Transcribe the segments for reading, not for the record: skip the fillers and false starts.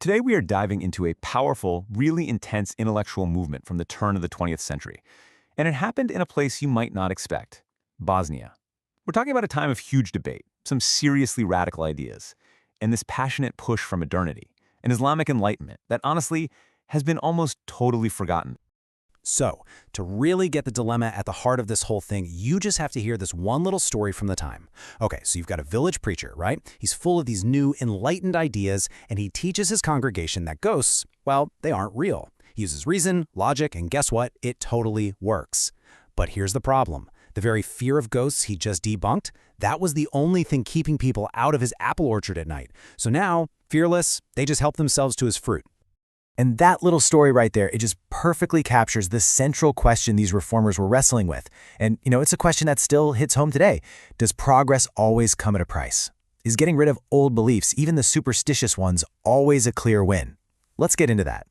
Today we are diving into a powerful, really intense intellectual movement from the turn of the 20th century. And it happened in a place you might not expect, Bosnia. We're talking about a time of huge debate, some seriously radical ideas, and this passionate push for modernity, an Islamic enlightenment that honestly has been almost totally forgotten. So, to really get the dilemma at the heart of this whole thing, you just have to hear this one little story from the time. Okay, so you've got a village preacher, right? He's full of these new, enlightened ideas, and he teaches his congregation that ghosts, well, they aren't real. He uses reason, logic, and guess what? It totally works. But here's the problem. The very fear of ghosts he just debunked, that was the only thing keeping people out of his apple orchard at night. So now, fearless, they just help themselves to his fruit. And that little story right there, it just perfectly captures the central question these reformers were wrestling with. And, it's a question that still hits home today. Does progress always come at a price? Is getting rid of old beliefs, even the superstitious ones, always a clear win? Let's get into that.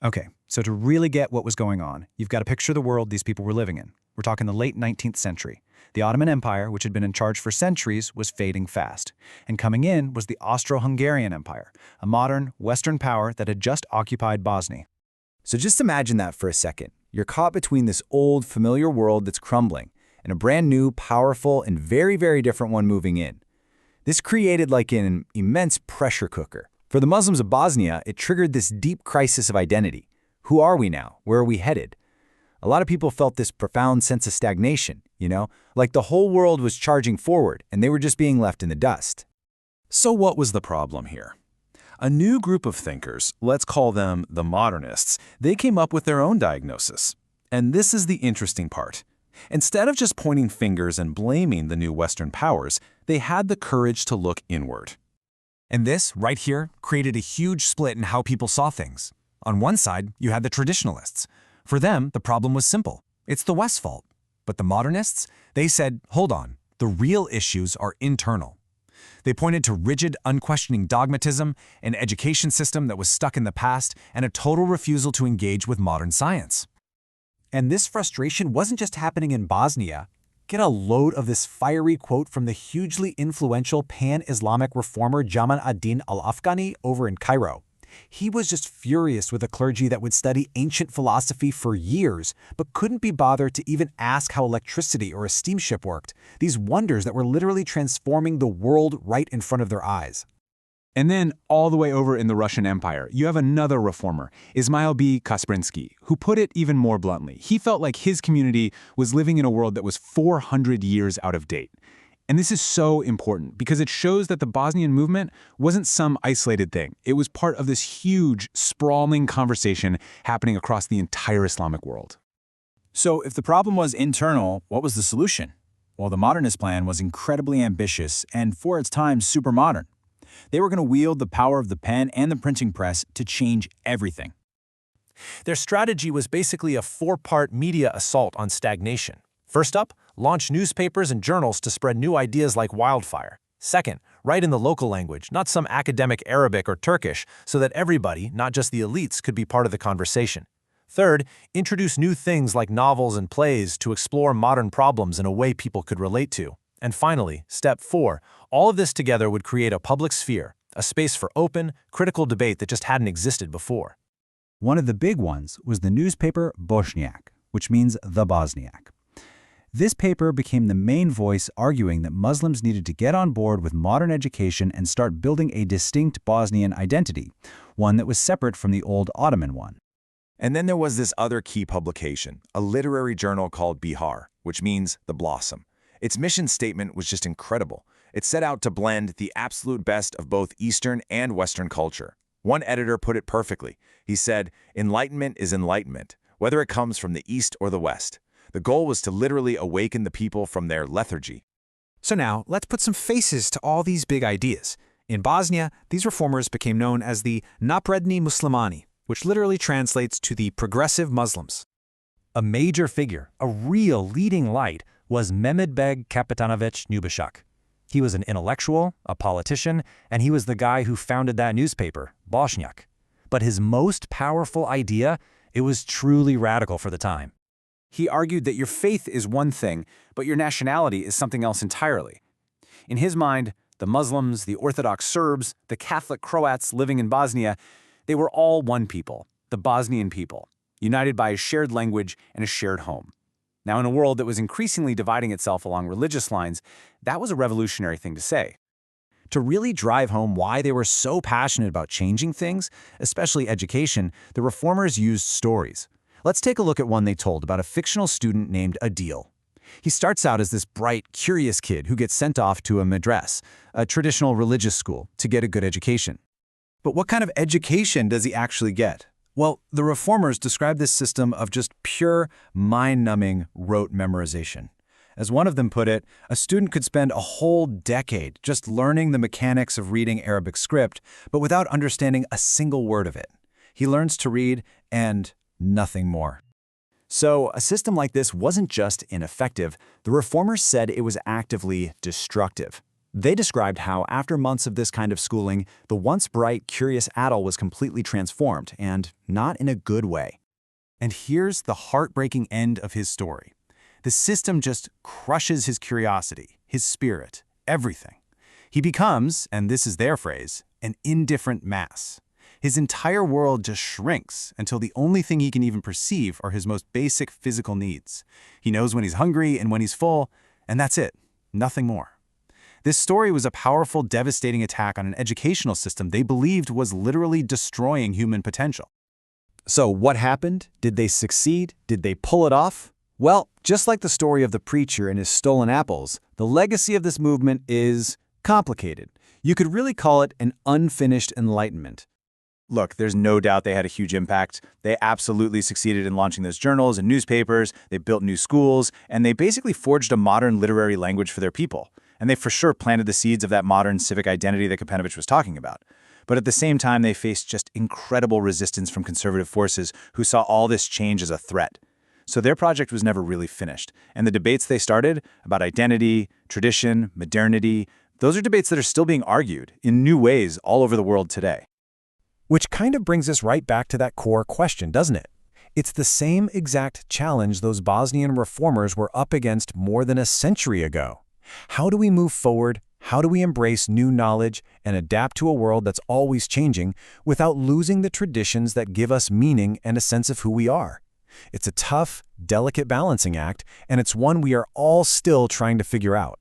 Okay, so to really get what was going on, you've got to picture the world these people were living in. We're talking the late 19th century. The Ottoman Empire, which had been in charge for centuries, was fading fast. And coming in was the Austro-Hungarian Empire, a modern, Western power that had just occupied Bosnia. So just imagine that for a second. You're caught between this old, familiar world that's crumbling and a brand new, powerful, and very, very different one moving in. This created like an immense pressure cooker. For the Muslims of Bosnia, it triggered this deep crisis of identity. Who are we now? Where are we headed? A lot of people felt this profound sense of stagnation, like the whole world was charging forward and they were just being left in the dust. So what was the problem here? A new group of thinkers, let's call them the modernists, they came up with their own diagnosis. And this is the interesting part. Instead of just pointing fingers and blaming the new Western powers, they had the courage to look inward. And this, right here, created a huge split in how people saw things. On one side, you had the traditionalists. For them, the problem was simple. It's the West's fault. But the modernists, they said, hold on, the real issues are internal. They pointed to rigid, unquestioning dogmatism, an education system that was stuck in the past, and a total refusal to engage with modern science. And this frustration wasn't just happening in Bosnia. Get a load of this fiery quote from the hugely influential pan-Islamic reformer Jamal ad-Din al-Afghani over in Cairo. He was just furious with a clergy that would study ancient philosophy for years, but couldn't be bothered to even ask how electricity or a steamship worked, these wonders that were literally transforming the world right in front of their eyes. And then, all the way over in the Russian Empire, you have another reformer, Ismail B. Kasprinsky, who put it even more bluntly. He felt like his community was living in a world that was 400 years out of date. And this is so important because it shows that the Bosnian movement wasn't some isolated thing. It was part of this huge, sprawling conversation happening across the entire Islamic world. So if the problem was internal, what was the solution? Well, the modernist plan was incredibly ambitious and, for its time, super modern. They were going to wield the power of the pen and the printing press to change everything. Their strategy was basically a four-part media assault on stagnation. First up, launch newspapers and journals to spread new ideas like wildfire. Second, write in the local language, not some academic Arabic or Turkish, so that everybody, not just the elites, could be part of the conversation. Third, introduce new things like novels and plays to explore modern problems in a way people could relate to. And finally, step 4, all of this together would create a public sphere, a space for open, critical debate that just hadn't existed before. One of the big ones was the newspaper Bosniac, which means the Bosniak. This paper became the main voice arguing that Muslims needed to get on board with modern education and start building a distinct Bosnian identity, one that was separate from the old Ottoman one. And then there was this other key publication, a literary journal called Bihar, which means the blossom. Its mission statement was just incredible. It set out to blend the absolute best of both Eastern and Western culture. One editor put it perfectly. He said, "Enlightenment is enlightenment, whether it comes from the East or the West." The goal was to literally awaken the people from their lethargy. So now, let's put some faces to all these big ideas. In Bosnia, these reformers became known as the Napredni Muslimani, which literally translates to the progressive Muslims. A major figure, a real leading light, was Mehmed Beg Kapitanovich Nubishak. He was an intellectual, a politician, and he was the guy who founded that newspaper, Bosniak. But his most powerful idea, it was truly radical for the time. He argued that your faith is one thing, but your nationality is something else entirely. In his mind, The Muslims, the Orthodox Serbs, the Catholic Croats living in Bosnia, they were all one people, the Bosnian people, united by a shared language and a shared home. Now, in a world that was increasingly dividing itself along religious lines, that was a revolutionary thing to say. To really drive home why they were so passionate about changing things, especially education, the reformers used stories. Let's take a look at one they told about a fictional student named Adil. He starts out as this bright, curious kid who gets sent off to a madrasa, a traditional religious school, to get a good education. But what kind of education does he actually get? Well, the reformers describe this system of just pure, mind-numbing rote memorization. As one of them put it, a student could spend a whole decade just learning the mechanics of reading Arabic script, but without understanding a single word of it. He learns to read and nothing more. So, a system like this wasn't just ineffective, the reformers said it was actively destructive. They described how, after months of this kind of schooling, the once bright, curious Adil was completely transformed, and not in a good way. And here's the heartbreaking end of his story. The system just crushes his curiosity, his spirit, everything. He becomes, and this is their phrase, an indifferent mass. His entire world just shrinks until the only thing he can even perceive are his most basic physical needs. He knows when he's hungry and when he's full, and that's it, nothing more. This story was a powerful, devastating attack on an educational system they believed was literally destroying human potential. So what happened? Did they succeed? Did they pull it off? Well, just like the story of the preacher and his stolen apples, the legacy of this movement is complicated. You could really call it an unfinished enlightenment. Look, there's no doubt they had a huge impact. They absolutely succeeded in launching those journals and newspapers, they built new schools, and they basically forged a modern literary language for their people. And they for sure planted the seeds of that modern civic identity that Kapanovich was talking about. But at the same time, they faced just incredible resistance from conservative forces who saw all this change as a threat. So their project was never really finished. And the debates they started about identity, tradition, modernity, those are debates that are still being argued in new ways all over the world today. Which kind of brings us right back to that core question, doesn't it? It's the same exact challenge those Bosnian reformers were up against more than a century ago. How do we move forward? How do we embrace new knowledge and adapt to a world that's always changing without losing the traditions that give us meaning and a sense of who we are? It's a tough, delicate balancing act, and it's one we are all still trying to figure out.